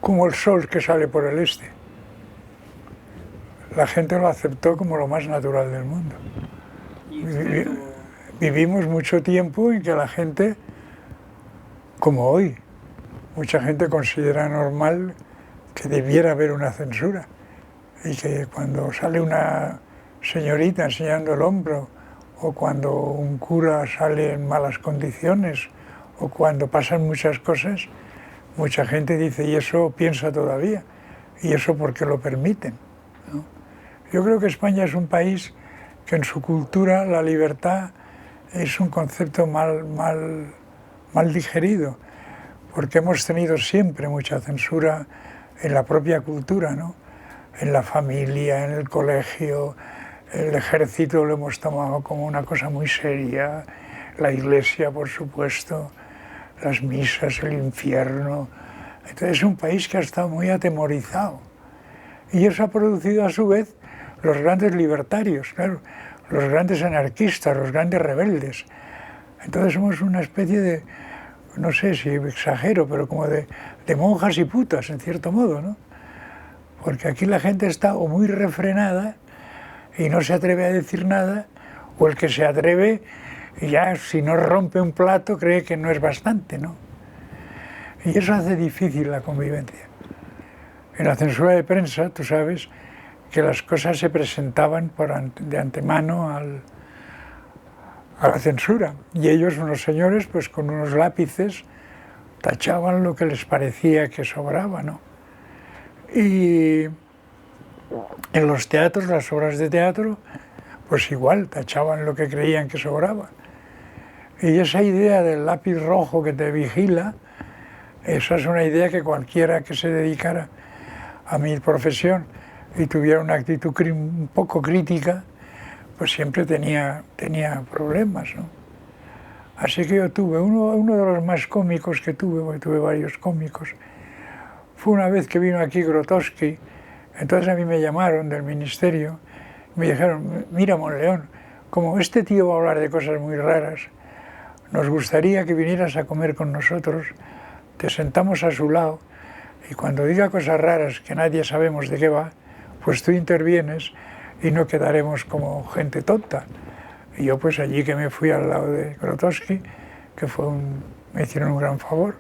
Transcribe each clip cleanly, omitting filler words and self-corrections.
como el sol que sale por el este. La gente lo aceptó como lo más natural del mundo. Vivimos mucho tiempo en que la gente, como hoy, mucha gente considera normal que debiera haber una censura y que cuando sale una señorita enseñando el hombro, o cuando un cura sale en malas condiciones, o cuando pasan muchas cosas, mucha gente dice, y eso piensa todavía, y eso porque lo permiten, ¿no? Yo creo que España es un país que en su cultura la libertad es un concepto mal digerido, porque hemos tenido siempre mucha censura en la propia cultura, ¿no? En la familia, en el colegio, el ejército lo hemos tomado como una cosa muy seria, la iglesia, por supuesto, las misas, el infierno. Entonces es un país que ha estado muy atemorizado. Y eso ha producido a su vez los grandes libertarios, claro, los grandes anarquistas, los grandes rebeldes. Entonces somos una especie de, no sé si exagero, pero como de monjas y putas, en cierto modo, ¿no? Porque aquí la gente está o muy refrenada y no se atreve a decir nada, o el que se atreve, ya si no rompe un plato, cree que no es bastante, ¿no? Y eso hace difícil la convivencia. En la censura de prensa, tú sabes que las cosas se presentaban de antemano a la censura, y ellos, unos señores, pues con unos lápices tachaban lo que les parecía que sobraba, ¿no? Y en los teatros, las obras de teatro, pues igual, tachaban lo que creían que sobraba. Y esa idea del lápiz rojo que te vigila, esa es una idea que cualquiera que se dedicara a mi profesión y tuviera una actitud un poco crítica, pues siempre tenía problemas, ¿no? Así que yo tuve, uno de los más cómicos que tuve, porque tuve varios cómicos, fue una vez que vino aquí Grotowski. Entonces a mí me llamaron del ministerio, me dijeron, mira Monleón, como este tío va a hablar de cosas muy raras, nos gustaría que vinieras a comer con nosotros, te sentamos a su lado y cuando diga cosas raras que nadie sabemos de qué va, pues tú intervienes y no quedaremos como gente tonta. Y yo pues allí que me fui al lado de Grotowski, que me hicieron un gran favor,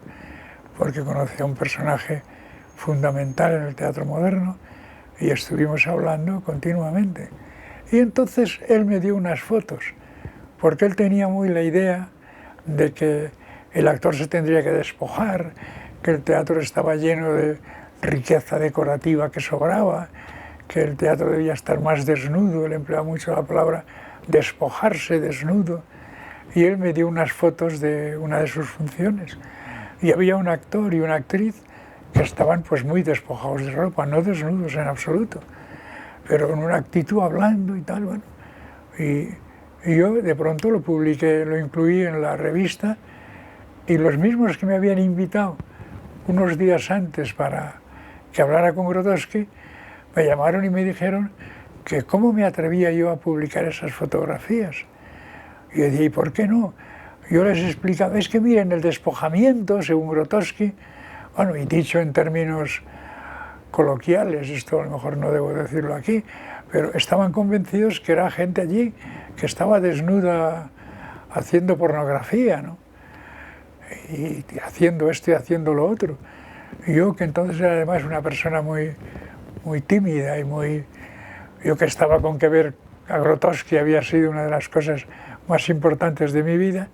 porque conocí a un personaje fundamental en el teatro moderno, y estuvimos hablando continuamente. Y entonces él me dio unas fotos, porque él tenía muy la idea de que el actor se tendría que despojar, que el teatro estaba lleno de riqueza decorativa que sobraba, que el teatro debía estar más desnudo, él empleaba mucho la palabra despojarse, desnudo, y él me dio unas fotos de una de sus funciones, y había un actor y una actriz que estaban pues muy despojados de ropa, no desnudos en absoluto, pero con una actitud hablando y tal, bueno. Y yo de pronto lo publiqué, lo incluí en la revista, y los mismos que me habían invitado unos días antes para que hablara con Grotowski, me llamaron y me dijeron que cómo me atrevía yo a publicar esas fotografías. Y yo decía, ¿y por qué no? Yo les explicaba, es que miren, el despojamiento, según Grotowski, bueno, y dicho en términos coloquiales, esto a lo mejor no debo decirlo aquí, pero estaban convencidos que era gente allí que estaba desnuda haciendo pornografía, ¿no? Y haciendo esto y haciendo lo otro. Y yo, que entonces era además una persona muy tímida y yo que estaba con que ver a Grotowski había sido una de las cosas más importantes de mi vida,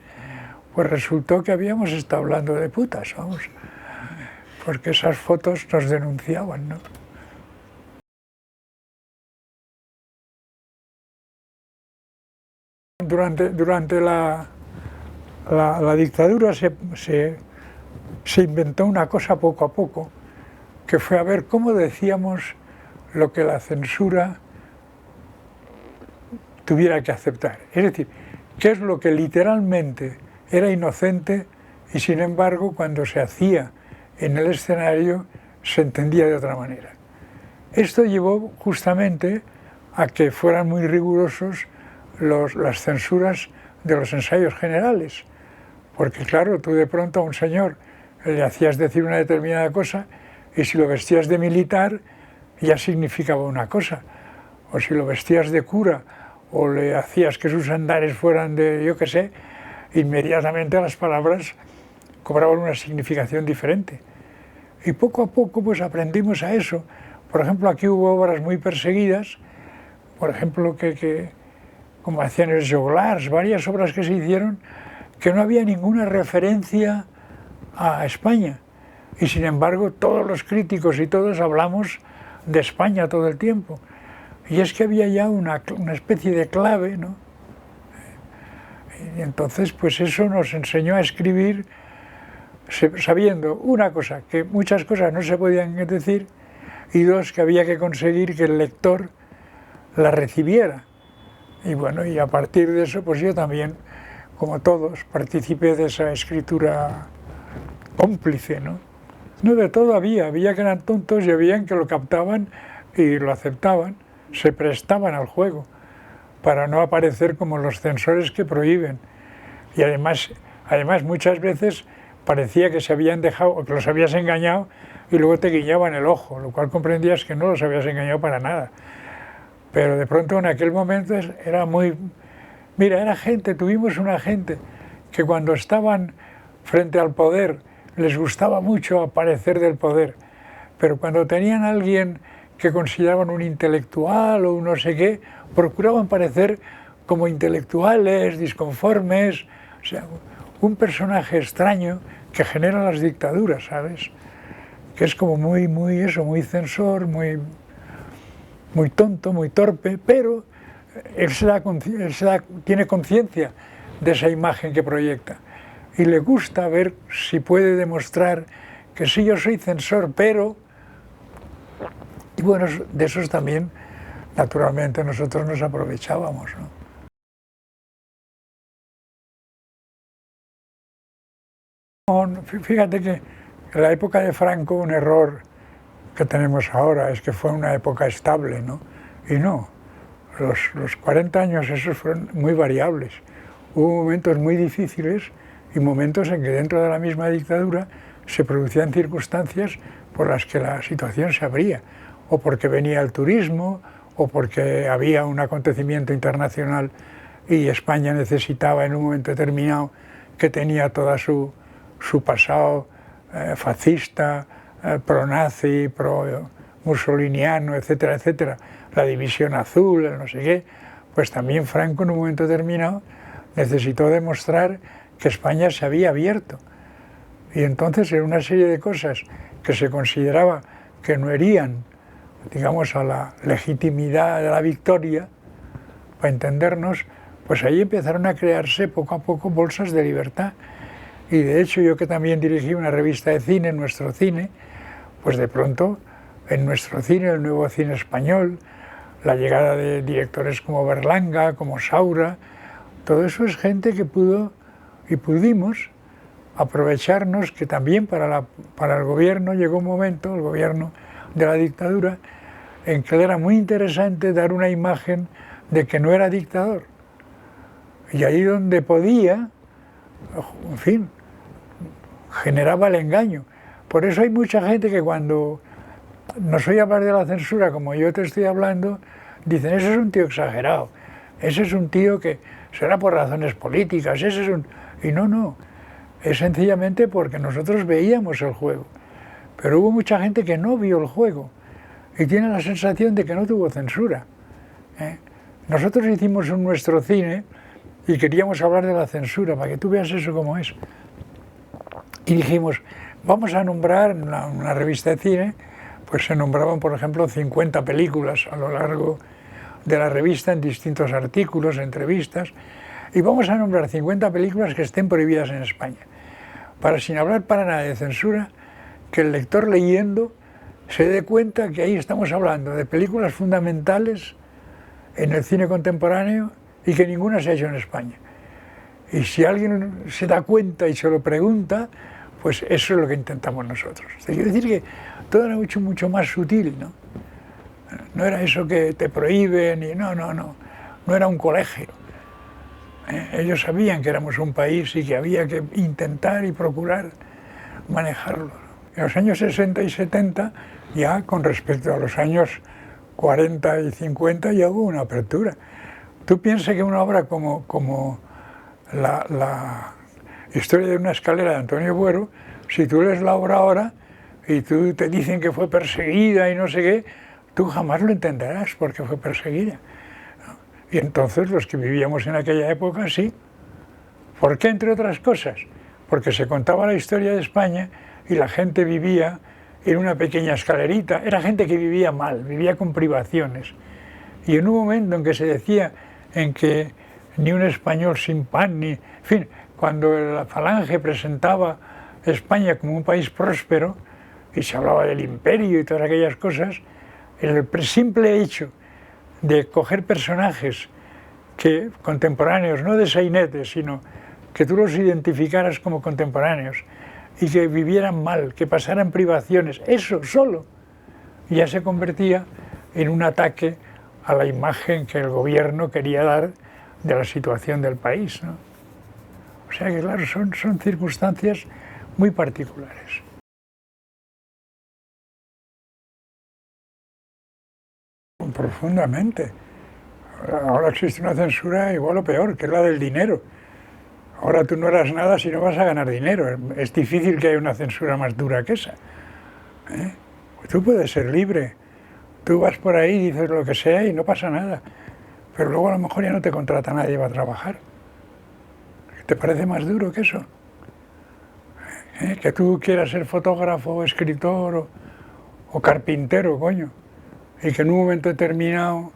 pues resultó que habíamos estado hablando de putas, vamos, porque esas fotos nos denunciaban, ¿no? Durante la dictadura se inventó una cosa poco a poco, que fue a ver cómo decíamos lo que la censura tuviera que aceptar. Es decir, qué es lo que literalmente era inocente y sin embargo cuando se hacía en el escenario se entendía de otra manera. Esto llevó justamente a que fueran muy rigurosos las censuras de los ensayos generales, porque claro, tú de pronto a un señor le hacías decir una determinada cosa y si lo vestías de militar ya significaba una cosa, o si lo vestías de cura o le hacías que sus andares fueran de, yo qué sé, inmediatamente las palabras cobraban una significación diferente. Y poco a poco pues aprendimos a eso. Por ejemplo, aquí hubo obras muy perseguidas, por ejemplo, como hacían los joglars, varias obras que se hicieron que no había ninguna referencia a España. Y sin embargo, todos los críticos y todos hablamos de España todo el tiempo. Y es que había ya una especie de clave, ¿no? Y entonces, pues eso nos enseñó a escribir sabiendo, una cosa, que muchas cosas no se podían decir, y dos, que había que conseguir que el lector la recibiera. Y bueno, y a partir de eso, pues yo también, como todos, participé de esa escritura cómplice, ¿no? No de todo había que eran tontos y habían que lo captaban y lo aceptaban, se prestaban al juego, para no aparecer como los censores que prohíben. Y además muchas veces parecía que se habían dejado, o que los habías engañado, y luego te guiñaban el ojo, lo cual comprendías que no los habías engañado para nada. Pero de pronto en aquel momento era muy... Mira, tuvimos una gente que cuando estaban frente al poder les gustaba mucho aparecer del poder, pero cuando tenían a alguien que consideraban un intelectual o un no sé qué, procuraban parecer como intelectuales, disconformes, o sea, un personaje extraño que genera las dictaduras, ¿sabes? Que es como muy censor, muy tonto, muy torpe, pero él tiene conciencia de esa imagen que proyecta y le gusta ver si puede demostrar que sí, yo soy censor, pero... Y bueno, de esos también, naturalmente, nosotros nos aprovechábamos, ¿no? Fíjate que en la época de Franco un error que tenemos ahora es que fue una época estable, ¿no? Y no, los 40 años esos fueron muy variables. Hubo momentos muy difíciles y momentos en que dentro de la misma dictadura se producían circunstancias por las que la situación se abría, o porque venía el turismo, o porque había un acontecimiento internacional y España necesitaba en un momento determinado, que tenía toda su pasado fascista, pro-nazi, pro-mussoliniano, etcétera, etcétera, la división azul, el no sé qué, pues también Franco en un momento determinado necesitó demostrar que España se había abierto. Y entonces en una serie de cosas que se consideraba que no herían, digamos, a la legitimidad de la victoria, para entendernos, pues ahí empezaron a crearse poco a poco bolsas de libertad. Y de hecho yo, que también dirigí una revista de cine, Nuestro Cine, pues de pronto en Nuestro Cine, el nuevo cine español, la llegada de directores como Berlanga, como Saura, todo eso es gente que pudo y pudimos aprovecharnos, que también para el gobierno llegó un momento, el gobierno de la dictadura, en que era muy interesante dar una imagen de que no era dictador. Y ahí donde podía, en fin, generaba el engaño. Por eso hay mucha gente que cuando nos oye hablar de la censura, como yo te estoy hablando, dicen, ese es un tío exagerado, ese es un tío que será por razones políticas, ese es un... Y no, es sencillamente porque nosotros veíamos el juego. Pero hubo mucha gente que no vio el juego y tiene la sensación de que no tuvo censura. Nosotros hicimos un Nuestro Cine y queríamos hablar de la censura, para que tú veas eso como es. Y dijimos, vamos a nombrar en una revista de cine, pues se nombraban, por ejemplo, 50 películas a lo largo de la revista, en distintos artículos, entrevistas, y vamos a nombrar 50 películas que estén prohibidas en España, para, sin hablar para nada de censura, que el lector leyendo se dé cuenta que ahí estamos hablando de películas fundamentales en el cine contemporáneo y que ninguna se ha hecho en España. Y si alguien se da cuenta y se lo pregunta, pues eso es lo que intentamos nosotros. Quiero decir que todo era mucho más sutil, ¿no? No era eso que te prohíben, y no era un colegio. Ellos sabían que éramos un país y que había que intentar y procurar manejarlo. En los años 60 y 70, ya con respecto a los años 40 y 50, ya hubo una apertura. Tú piensas que una obra como la historia de una escalera de Antonio Buero, si tú lees la obra ahora y tú te dicen que fue perseguida y no sé qué, tú jamás lo entenderás porque fue perseguida. Y entonces los que vivíamos en aquella época sí. ¿Por qué? Entre otras cosas, porque se contaba la historia de España y la gente vivía en una pequeña escalerita. Era gente que vivía mal, vivía con privaciones. Y en un momento en que se decía en que ni un español sin pan, ni... En fin, cuando la Falange presentaba España como un país próspero y se hablaba del imperio y todas aquellas cosas, el simple hecho de coger personajes que, contemporáneos, no de sainete, sino que tú los identificaras como contemporáneos y que vivieran mal, que pasaran privaciones, eso solo ya se convertía en un ataque a la imagen que el gobierno quería dar de la situación del país, ¿no? O sea que, claro, son circunstancias muy particulares. Profundamente. Ahora existe una censura igual o peor, que es la del dinero. Ahora tú no harás nada si no vas a ganar dinero. Es difícil que haya una censura más dura que esa. Pues tú puedes ser libre. Tú vas por ahí y dices lo que sea y no pasa nada. Pero luego a lo mejor ya no te contrata nadie para trabajar. ¿Te parece más duro que eso? Que tú quieras ser fotógrafo o escritor o carpintero, coño. Y que en un momento determinado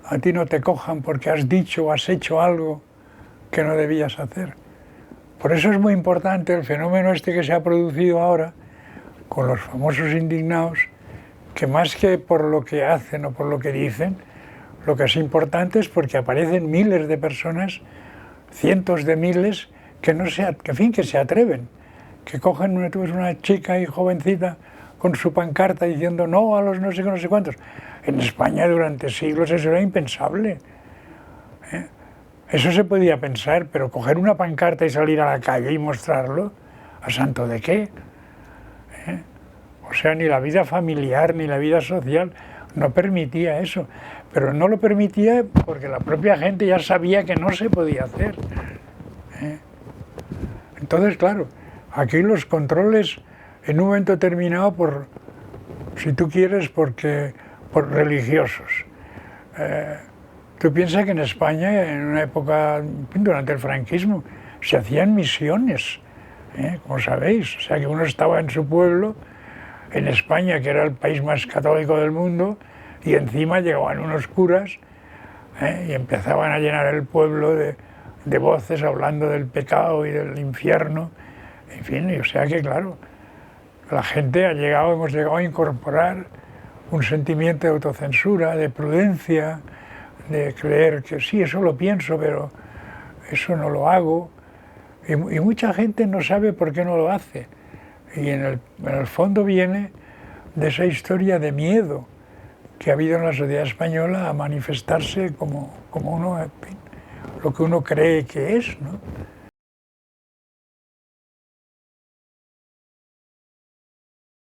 a ti no te cojan porque has dicho o has hecho algo que no debías hacer. Por eso es muy importante el fenómeno este que se ha producido ahora con los famosos indignados, que más que por lo que hacen o por lo que dicen, lo que es importante es porque aparecen miles de personas, cientos de miles, que se atreven, que cogen una chica y jovencita con su pancarta diciendo no a los no sé qué, no sé cuántos. En España durante siglos eso era impensable. Eso se podía pensar, pero coger una pancarta y salir a la calle y mostrarlo, ¿a santo de qué? O sea, ni la vida familiar ni la vida social no permitía eso. Pero no lo permitía porque la propia gente ya sabía que no se podía hacer. Entonces, claro, aquí los controles en un momento determinado si tú quieres, por religiosos. Tú piensas que en España, en una época, durante el franquismo, se hacían misiones, como sabéis. O sea, que uno estaba en su pueblo, en España, que era el país más católico del mundo, y encima llegaban unos curas y empezaban a llenar el pueblo de voces hablando del pecado y del infierno. En fin, o sea que, claro, la gente hemos llegado a incorporar un sentimiento de autocensura, de prudencia, de creer que sí, eso lo pienso, pero eso no lo hago. Y mucha gente no sabe por qué no lo hace. Y en el fondo viene de esa historia de miedo que ha habido en la sociedad española a manifestarse como uno, en fin, lo que uno cree que es, ¿no?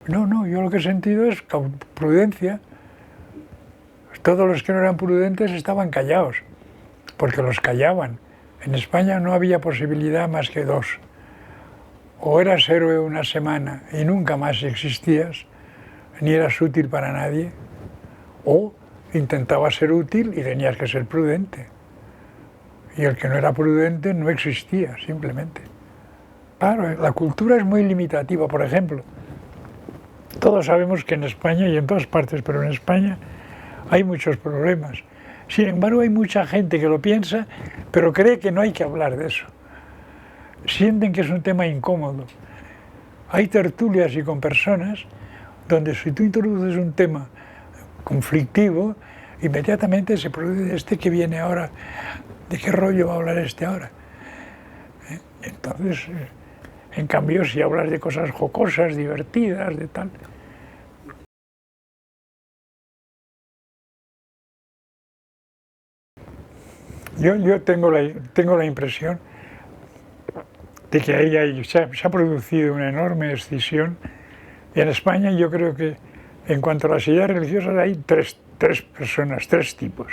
No, yo lo que he sentido es prudencia. Todos los que no eran prudentes estaban callados, porque los callaban. En España no había posibilidad más que dos. O eras héroe una semana y nunca más existías, ni eras útil para nadie, o intentabas ser útil y tenías que ser prudente. Y el que no era prudente no existía, simplemente. Claro, la cultura es muy limitativa. Por ejemplo, todos sabemos que en España y en todas partes, pero en España hay muchos problemas. Sin embargo, hay mucha gente que lo piensa, pero cree que no hay que hablar de eso. Sienten que es un tema incómodo. Hay tertulias y con personas donde si tú introduces un tema conflictivo, inmediatamente se produce que viene ahora, ¿de qué rollo va a hablar ahora? Entonces, en cambio, si hablas de cosas jocosas, divertidas, de tal... Yo tengo la impresión de que ahí se ha producido una enorme escisión Y en España yo creo que en cuanto a las ideas religiosas hay tres personas, tres tipos.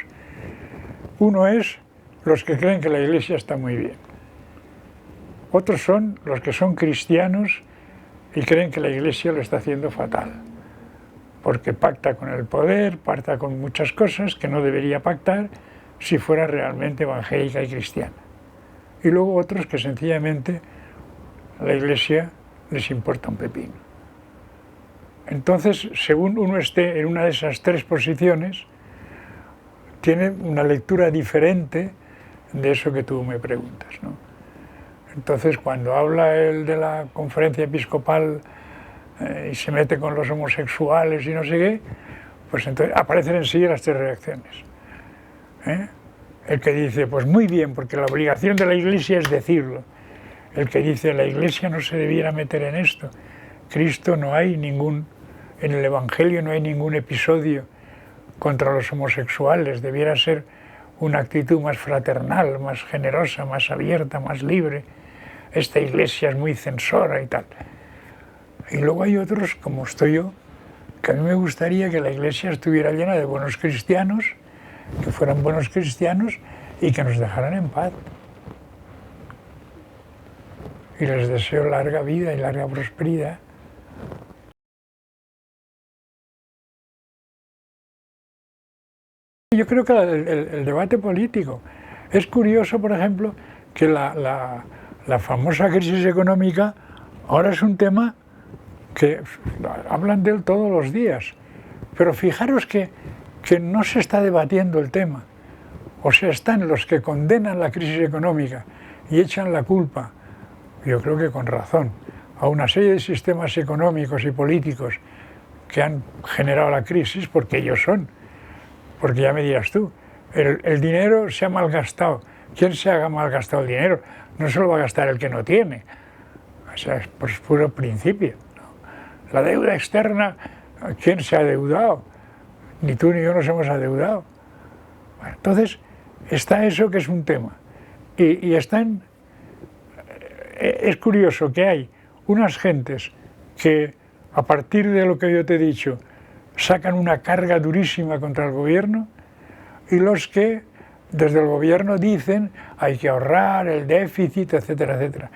Uno es los que creen que la Iglesia está muy bien. Otros son los que son cristianos y creen que la Iglesia lo está haciendo fatal, porque pacta con el poder, pacta con muchas cosas que no debería pactar si fuera realmente evangélica y cristiana. Y luego otros que sencillamente la Iglesia les importa un pepino. Entonces, según uno esté en una de esas tres posiciones, tiene una lectura diferente de eso que tú me preguntas, ¿no? Entonces, cuando habla él de la conferencia episcopal y se mete con los homosexuales y no sé qué, pues entonces aparecen enseguida las tres reacciones. El que dice, pues muy bien, porque la obligación de la Iglesia es decirlo. El que dice, la Iglesia no se debiera meter en esto. Cristo no hay ningún, en el Evangelio no hay ningún episodio contra los homosexuales, debiera ser una actitud más fraternal, más generosa, más abierta, más libre. Esta Iglesia es muy censora y tal. Y luego hay otros, como estoy yo, que a mí me gustaría que la Iglesia estuviera llena de buenos cristianos, que fueran buenos cristianos y que nos dejaran en paz. Y les deseo larga vida y larga prosperidad. Yo creo que el debate político es curioso, por ejemplo, que la famosa crisis económica ahora es un tema que hablan de él todos los días, pero fijaros que no se está debatiendo el tema. O sea, están los que condenan la crisis económica y echan la culpa, yo creo que con razón, a una serie de sistemas económicos y políticos que han generado la crisis, porque ellos son. Porque ya me dirás tú, el dinero se ha malgastado. ¿Quién se ha malgastado el dinero? No se lo va a gastar el que no tiene. O sea, es por puro principio, ¿no? La deuda externa, ¿quién se ha adeudado? Ni tú ni yo nos hemos adeudado. Bueno, entonces, está eso que es un tema. Y están... Es curioso que hay unas gentes que, a partir de lo que yo te he dicho, sacan una carga durísima contra el gobierno, y los que desde el gobierno dicen hay que ahorrar, el déficit, etcétera, etcétera.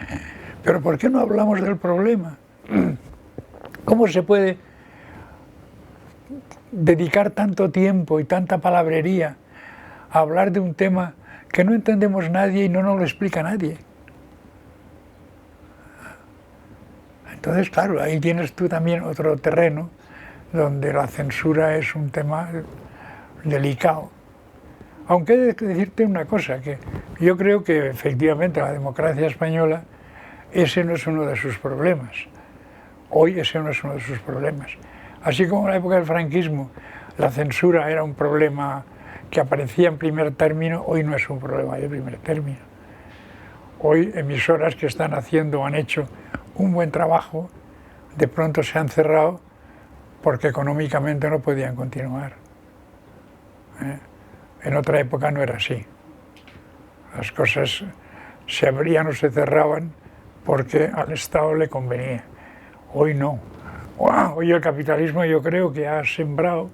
Pero ¿por qué no hablamos del problema? ¿Cómo se puede dedicar tanto tiempo y tanta palabrería a hablar de un tema que no entendemos nadie y no nos lo explica nadie? Entonces, claro, ahí tienes tú también otro terreno donde la censura es un tema delicado. Aunque he de decirte una cosa, que yo creo que efectivamente la democracia española, ese no es uno de sus problemas. Hoy ese no es uno de sus problemas. Así como en la época del franquismo la censura era un problema que aparecía en primer término, hoy no es un problema de primer término. Hoy emisoras que están haciendo o han hecho un buen trabajo, de pronto se han cerrado porque económicamente no podían continuar. En otra época no era así. Las cosas se abrían o se cerraban porque al Estado le convenía. Hoy no. Hoy el capitalismo yo creo que ha sembrado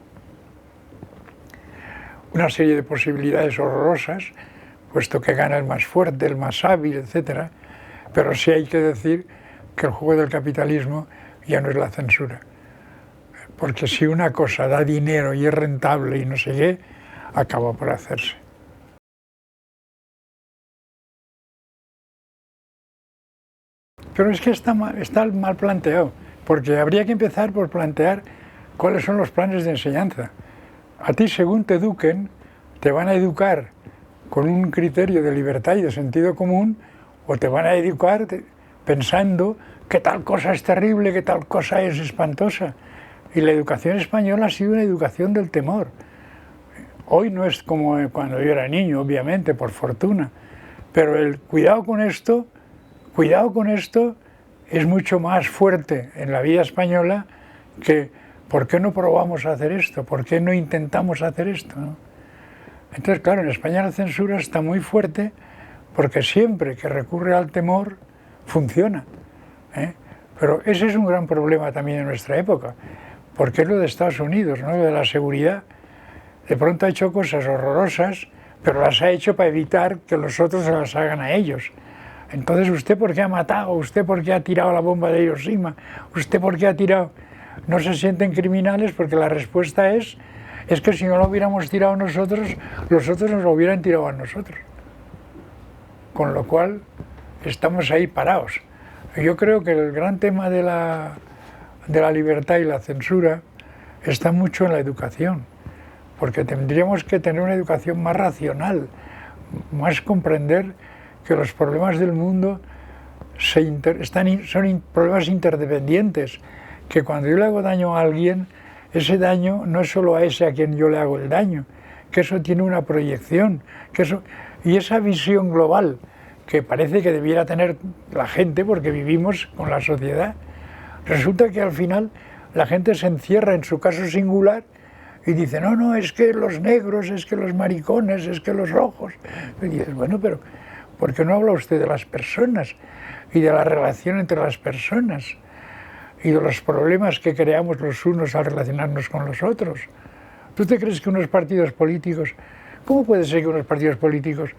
una serie de posibilidades horrorosas, puesto que gana el más fuerte, el más hábil, etc. Pero sí hay que decir que el juego del capitalismo ya no es la censura. Porque si una cosa da dinero y es rentable y no sé qué, acaba por hacerse. Pero es que está mal planteado, porque habría que empezar por plantear cuáles son los planes de enseñanza. A ti, según te eduquen, te van a educar con un criterio de libertad y de sentido común, o te van a educar pensando que tal cosa es terrible, que tal cosa es espantosa. Y la educación española ha sido una educación del temor. Hoy no es como cuando yo era niño, obviamente, por fortuna, pero el cuidado con esto es mucho más fuerte en la vida española que ¿por qué no probamos a hacer esto? ¿Por qué no intentamos hacer esto? ¿No? Entonces, claro, en España la censura está muy fuerte porque siempre que recurre al temor funciona. Pero ese es un gran problema también en nuestra época, porque es lo de Estados Unidos, ¿no? Lo de la seguridad. De pronto ha hecho cosas horrorosas, pero las ha hecho para evitar que los otros se las hagan a ellos. Entonces, ¿usted por qué ha matado? ¿Usted por qué ha tirado la bomba de Hiroshima? ¿Usted por qué ha tirado? No se sienten criminales porque la respuesta es que si no lo hubiéramos tirado nosotros, los otros nos lo hubieran tirado a nosotros. Con lo cual, estamos ahí parados. Yo creo que el gran tema de la libertad y la censura está mucho en la educación, porque tendríamos que tener una educación más racional, más comprender que los problemas del mundo son problemas interdependientes, que cuando yo le hago daño a alguien, ese daño no es solo a ese a quien yo le hago el daño, que eso tiene una proyección, y esa visión global que parece que debiera tener la gente porque vivimos con la sociedad, resulta que al final la gente se encierra en su caso singular y dice, no, es que los negros, es que los maricones, es que los rojos. Y dices, bueno, pero ¿por qué no habla usted de las personas y de la relación entre las personas y de los problemas que creamos los unos al relacionarnos con los otros? ¿Tú te crees que unos partidos políticos, cómo puede ser que unos partidos políticos,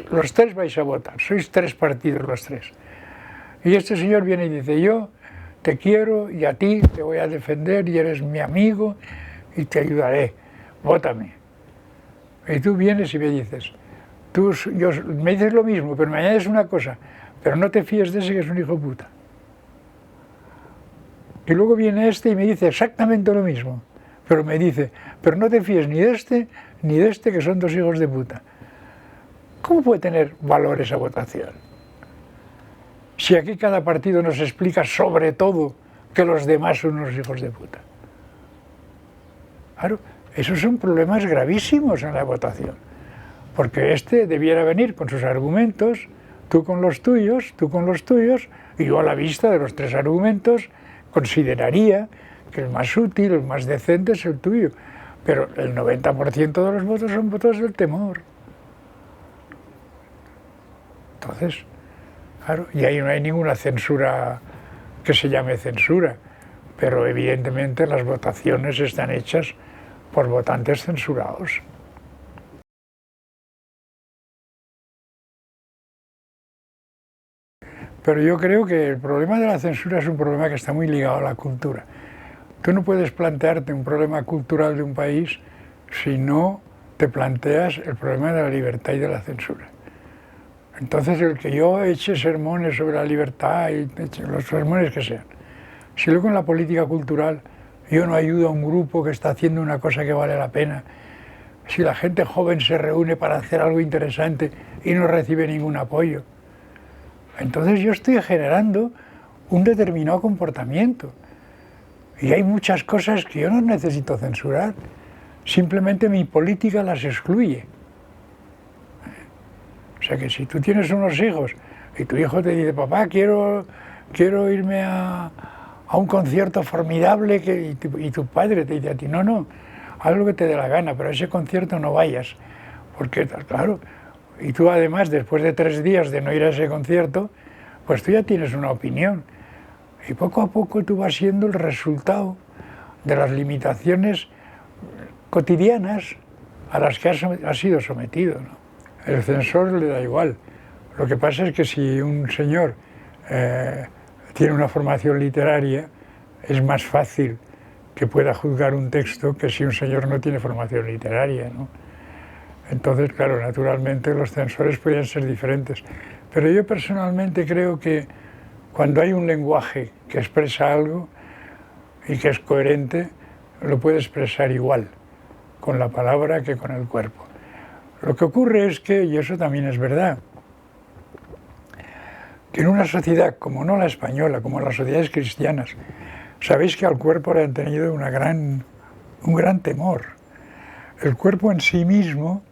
los tres vais a votar, sois tres partidos los tres, y este señor viene y dice, yo te quiero y a ti te voy a defender y eres mi amigo y te ayudaré, vótame. Y tú vienes y me dices, me dices lo mismo, pero me añades una cosa, pero no te fíes de ese que es un hijo puta. Y luego viene este y me dice exactamente lo mismo, pero me dice, pero no te fíes ni de este que son dos hijos de puta. ¿Cómo puede tener valor esa votación? Si aquí cada partido nos explica sobre todo que los demás son unos hijos de puta. Claro, esos son problemas gravísimos en la votación, porque este debiera venir con sus argumentos, tú con los tuyos, y yo a la vista de los tres argumentos consideraría que el más útil, el más decente es el tuyo, pero el 90% de los votos son votos del temor. Entonces, claro, y ahí no hay ninguna censura que se llame censura, pero evidentemente las votaciones están hechas por votantes censurados. Pero yo creo que el problema de la censura es un problema que está muy ligado a la cultura. Tú no puedes plantearte un problema cultural de un país si no te planteas el problema de la libertad y de la censura. Entonces, el que yo eche sermones sobre la libertad y los sermones que sean, si luego en la política cultural yo no ayudo a un grupo que está haciendo una cosa que vale la pena, si la gente joven se reúne para hacer algo interesante y no recibe ningún apoyo, entonces yo estoy generando un determinado comportamiento. Y hay muchas cosas que yo no necesito censurar, simplemente mi política las excluye. O sea que si tú tienes unos hijos y tu hijo te dice, papá, quiero irme a un concierto formidable, y tu padre te dice a ti, no, haz lo que te dé la gana, pero a ese concierto no vayas, porque claro, y tú además después de 3 días de no ir a ese concierto, pues tú ya tienes una opinión, y poco a poco tú vas siendo el resultado de las limitaciones cotidianas a las que has sido sometido, ¿no? El censor le da igual. Lo que pasa es que si un señor tiene una formación literaria, es más fácil que pueda juzgar un texto que si un señor no tiene formación literaria, ¿no? Entonces, claro, naturalmente los censores podrían ser diferentes. Pero yo personalmente creo que cuando hay un lenguaje que expresa algo y que es coherente, lo puede expresar igual con la palabra que con el cuerpo. Lo que ocurre es que, y eso también es verdad, que en una sociedad como no la española, como las sociedades cristianas, sabéis que al cuerpo le han tenido un gran temor. El cuerpo en sí mismo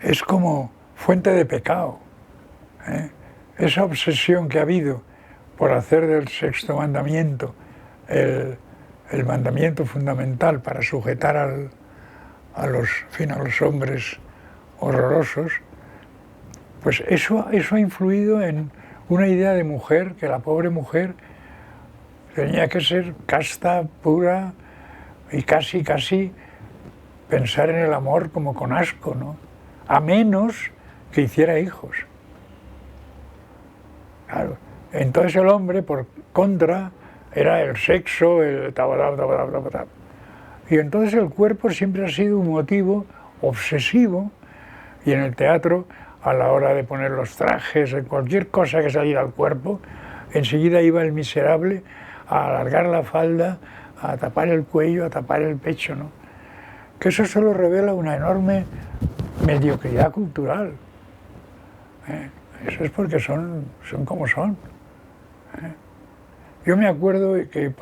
es como fuente de pecado, ¿eh? Esa obsesión que ha habido por hacer del 6.º mandamiento el mandamiento fundamental para sujetar a los hombres horrorosos, pues eso ha influido en una idea de mujer, que la pobre mujer tenía que ser casta, pura y casi pensar en el amor como con asco, ¿no? A menos que hiciera hijos. Claro. Entonces el hombre, por contra, era el sexo, el tabarab. Y entonces el cuerpo siempre ha sido un motivo obsesivo, y en el teatro, a la hora de poner los trajes, en cualquier cosa que saliera al cuerpo, enseguida iba el miserable a alargar la falda, a tapar el cuello, a tapar el pecho, ¿no? Que eso solo revela una enorme mediocridad cultural. Eso es porque son como son. Yo me acuerdo que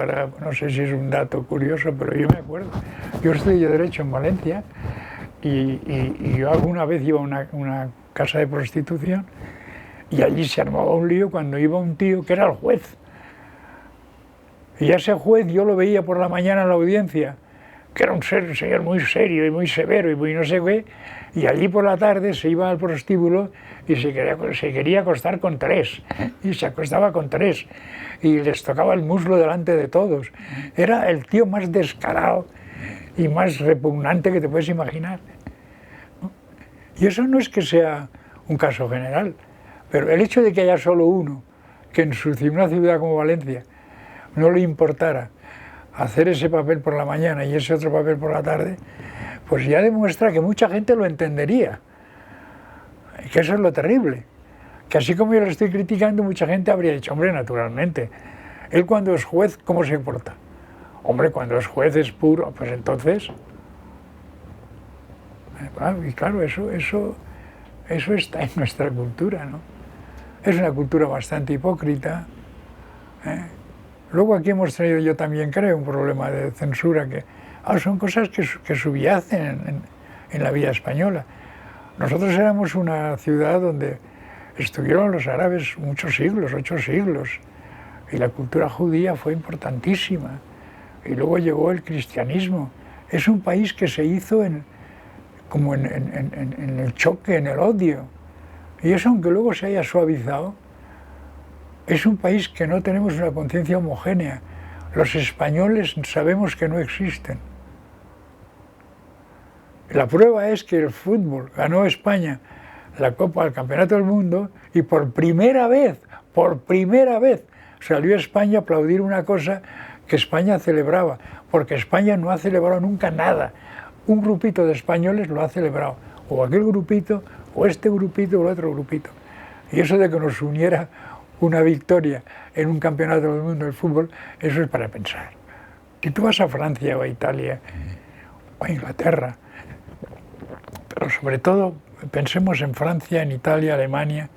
no sé si es un dato curioso, pero yo me acuerdo, yo estudié Derecho en Valencia y yo alguna vez iba a una casa de prostitución y allí se armaba un lío cuando iba un tío que era el juez. Y ese juez yo lo veía por la mañana en la audiencia, que era un señor muy serio y muy severo y muy no sé qué, y allí por la tarde se iba al prostíbulo y se quería acostar con 3, y se acostaba con 3, y les tocaba el muslo delante de todos. Era el tío más descarado y más repugnante que te puedes imaginar, ¿no? Y eso no es que sea un caso general, pero el hecho de que haya solo uno que en una ciudad como Valencia no le importara hacer ese papel por la mañana y ese otro papel por la tarde, pues ya demuestra que mucha gente lo entendería. Y que eso es lo terrible. Que así como yo lo estoy criticando, mucha gente habría dicho, hombre, naturalmente, él cuando es juez, ¿cómo se porta? Hombre, cuando es juez es puro, pues entonces... Y claro, eso está en nuestra cultura, ¿no? Es una cultura bastante hipócrita, ¿eh? Luego aquí hemos tenido, yo también creo, un problema de censura que son cosas que subyacen en la vida española. Nosotros éramos una ciudad donde estuvieron los árabes muchos siglos, 8 siglos, y la cultura judía fue importantísima. Y luego llegó el cristianismo. Es un país que se hizo como en el choque, en el odio. Y eso, aunque luego se haya suavizado, es un país que no tenemos una conciencia homogénea. Los españoles sabemos que no existen. La prueba es que el fútbol ganó España la Copa del Campeonato del Mundo y por primera vez, salió España a aplaudir una cosa que España celebraba, porque España no ha celebrado nunca nada. Un grupito de españoles lo ha celebrado, o aquel grupito, o este grupito, o el otro grupito. Y eso de que nos uniera una victoria en un campeonato del mundo del fútbol, eso es para pensar. Si tú vas a Francia o a Italia o a Inglaterra, pero sobre todo pensemos en Francia, en Italia, Alemania,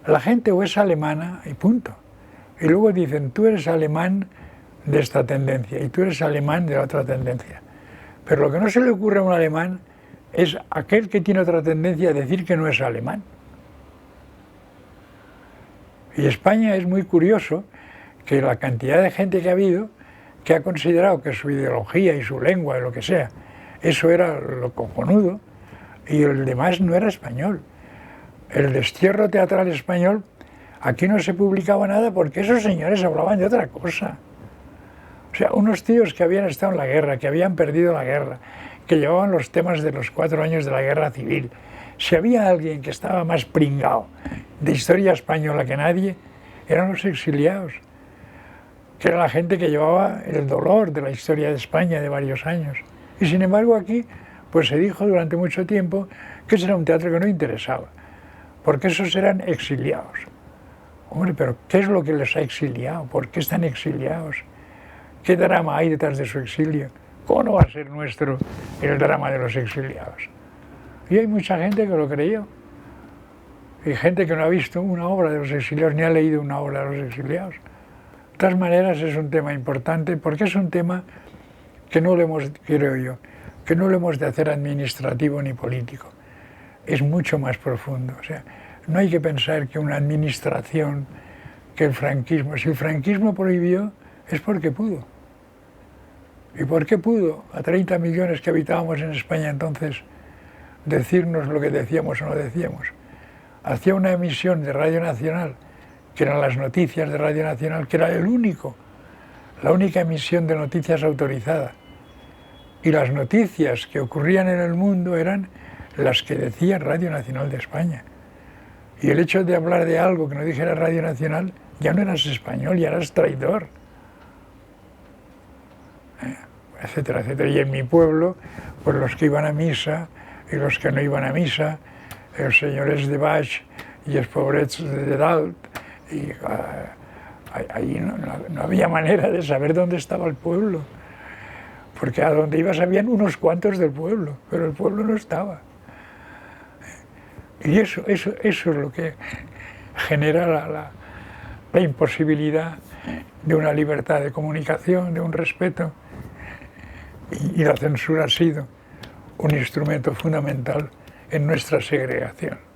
la gente o es alemana y punto. Y luego dicen, tú eres alemán de esta tendencia y tú eres alemán de la otra tendencia. Pero lo que no se le ocurre a un alemán es aquel que tiene otra tendencia a decir que no es alemán. Y España es muy curioso que la cantidad de gente que ha habido que ha considerado que su ideología y su lengua y lo que sea, eso era lo cojonudo, y el demás no era español. El destierro teatral español, aquí no se publicaba nada porque esos señores hablaban de otra cosa. O sea, unos tíos que habían estado en la guerra, que habían perdido la guerra, que llevaban los temas de los 4 años de la guerra civil. Si había alguien que estaba más pringado de historia española que nadie, eran los exiliados, que era la gente que llevaba el dolor de la historia de España de varios años. Y sin embargo aquí, pues se dijo durante mucho tiempo que ese era un teatro que no interesaba, porque esos eran exiliados. Hombre, pero ¿qué es lo que les ha exiliado? ¿Por qué están exiliados? ¿Qué drama hay detrás de su exilio? ¿Cómo no va a ser nuestro el drama de los exiliados? Y hay mucha gente que lo creyó. Y gente que no ha visto una obra de los exiliados, ni ha leído una obra de los exiliados. De todas maneras es un tema importante, porque es un tema que no lo hemos, creo yo, que no lo hemos de hacer administrativo ni político. Es mucho más profundo. O sea, no hay que pensar que una administración, que el franquismo, si el franquismo prohibió, es porque pudo. ¿Y por qué pudo? A 30 millones que habitábamos en España entonces, decirnos lo que decíamos o no decíamos. Hacía una emisión de Radio Nacional que eran las noticias de Radio Nacional, que era la única emisión de noticias autorizada. Y las noticias que ocurrían en el mundo eran las que decía Radio Nacional de España. Y el hecho de hablar de algo que no dijera Radio Nacional, ya no eras español, ya eras traidor. Etcétera, etcétera. Y en mi pueblo, pues los que iban a misa y los que no iban a misa, los señores de Baix y los pobrets de Dalt, y ahí no había manera de saber dónde estaba el pueblo, porque a donde ibas habían unos cuantos del pueblo, pero el pueblo no estaba. Y eso es lo que genera la imposibilidad de una libertad de comunicación, de un respeto, y la censura ha sido un instrumento fundamental en nuestra segregación.